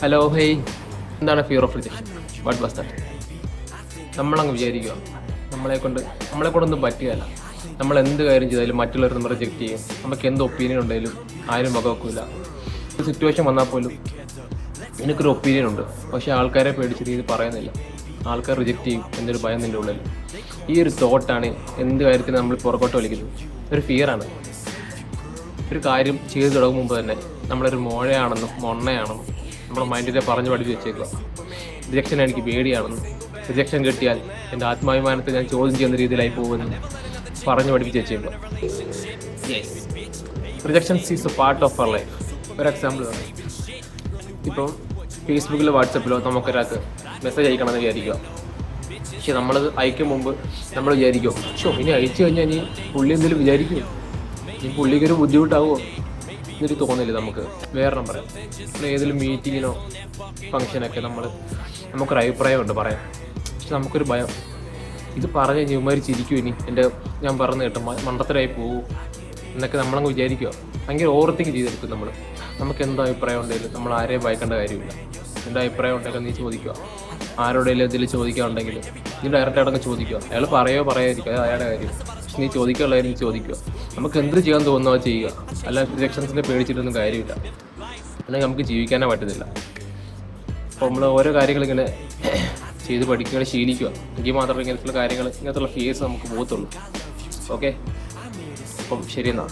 Hello hey, എന്താണ് fear of rejection? What was that? നമ്മളങ്ങ് വിചാരിക്കുക നമ്മളെ കൊണ്ടൊന്നും പറ്റുകയല്ല. നമ്മൾ എന്ത് കാര്യം ചെയ്താലും മറ്റുള്ളവർ നമ്മൾ റിജക്റ്റ് ചെയ്യും. നമുക്ക് എന്ത് ഒപ്പീനിയൻ ഉണ്ടെങ്കിലും ആരും വകവെക്കില്ല. ഒരു സിറ്റുവേഷൻ വന്നാൽ പോലും എനിക്കൊരു ഒപ്പീനിയൻ ഉണ്ട്, പക്ഷേ ആൾക്കാരെ പേടിച്ചിട്ട് ഇത് പറയുന്നില്ല. ആൾക്കാർ റിജക്റ്റ് ചെയ്യും എന്നൊരു ഭയം നിൻ്റെ ഉള്ളിൽ. ഈ ഒരു തോട്ടാണ് എന്ത് കാര്യത്തിന് നമ്മൾ പുറകോട്ട് വലിക്കുന്നത്. ഒരു ഫിയറാണ്. ഒരു കാര്യം ചെയ്തു തുടങ്ങും മുമ്പ് തന്നെ നമ്മളൊരു മോഴയാണെന്നും മൊണ്ണയാണെന്നും നമ്മുടെ മൈൻഡിനെ പറഞ്ഞു പഠിപ്പിച്ച് വെച്ചേക്കുക. റിജക്ഷൻ എനിക്ക് പേടിയാണെന്നും റിജക്ഷൻ കിട്ടിയാൽ എൻ്റെ ആത്മാഭിമാനത്തെ ഞാൻ ചോദ്യം ചെയ്യുന്ന രീതിയിലായി പോകുമെന്ന് പറഞ്ഞു പഠിപ്പിച്ച് വെച്ചേക്കുക. Rejections is a part of our life. ഒരു എക്സാമ്പിൾ ആണ്, ഇപ്പോൾ ഫേസ്ബുക്കിലോ വാട്സപ്പിലോ നമുക്കൊരാൾക്ക് മെസ്സേജ് അയക്കണമെന്ന് വിചാരിക്കുക. പക്ഷെ നമ്മളത് അയക്കും മുമ്പ് നമ്മൾ വിചാരിക്കുമോ, ഇനി അയച്ചു കഴിഞ്ഞാൽ ഇനി പുള്ളി എന്തെങ്കിലും വിചാരിക്കുമോ, ഇനി പുള്ളിക്കൊരു ബുദ്ധിമുട്ടാവുമോ എന്നൊരു തോന്നില്ല. നമുക്ക് വേറെ പറയാം, ഏതെങ്കിലും മീറ്റിങ്ങിനോ ഫംഗ്ഷനൊക്കെ നമുക്കൊരു അഭിപ്രായമുണ്ട് പറയാൻ. പക്ഷെ നമുക്കൊരു ഭയം, ഇത് പറഞ്ഞു കഴിഞ്ഞാൽ ഇവന്മാർ ചിരിക്കും, ഇനി ഞാൻ പറഞ്ഞു കേട്ടോ മണ്ടത്തരായി പോകും എന്നൊക്കെ നമ്മളങ്ങ് വിചാരിക്കുക. ഭയങ്കര ഓവർത്തിങ് ചെയ്തെടുക്കും നമുക്ക് എന്തോ അഭിപ്രായം ഉണ്ടെങ്കിലും നമ്മൾ ആരെയും ഭയക്കേണ്ട കാര്യമില്ല. എൻ്റെ അഭിപ്രായം ഉണ്ടെങ്കിൽ നീ ചോദിക്കുക. ആരോടെങ്കിലും എന്തെങ്കിലും ചോദിക്കാനുണ്ടെങ്കിൽ നീ ഡയറക്റ്റായിട്ടങ്ങ് ചോദിക്കുക. അയാൾ പറയാതിരിക്കുക, അത് അയാളുടെ കാര്യം. പക്ഷെ നീ ചോദിക്കാനുള്ള കാര്യം നീ ചോദിക്കുക. നമുക്ക് എന്ത് ചെയ്യാൻ തോന്നുന്നോ ചെയ്യുക. അല്ല റിജക്ഷൻസിനെ പേടിച്ചിട്ടൊന്നും കാര്യമില്ല, അല്ലെങ്കിൽ നമുക്ക് ജീവിക്കാനേ പറ്റുന്നില്ല. അപ്പോൾ നമ്മൾ ഓരോ കാര്യങ്ങളിങ്ങനെ ചെയ്ത് പഠിക്കുക, ശീലിക്കുക. എങ്കിൽ മാത്രമേ ഇങ്ങനത്തുള്ള ഫിയേഴ്സ് നമുക്ക് പോകത്തുള്ളൂ. ഓക്കെ, അപ്പം ശരി എന്നാൽ.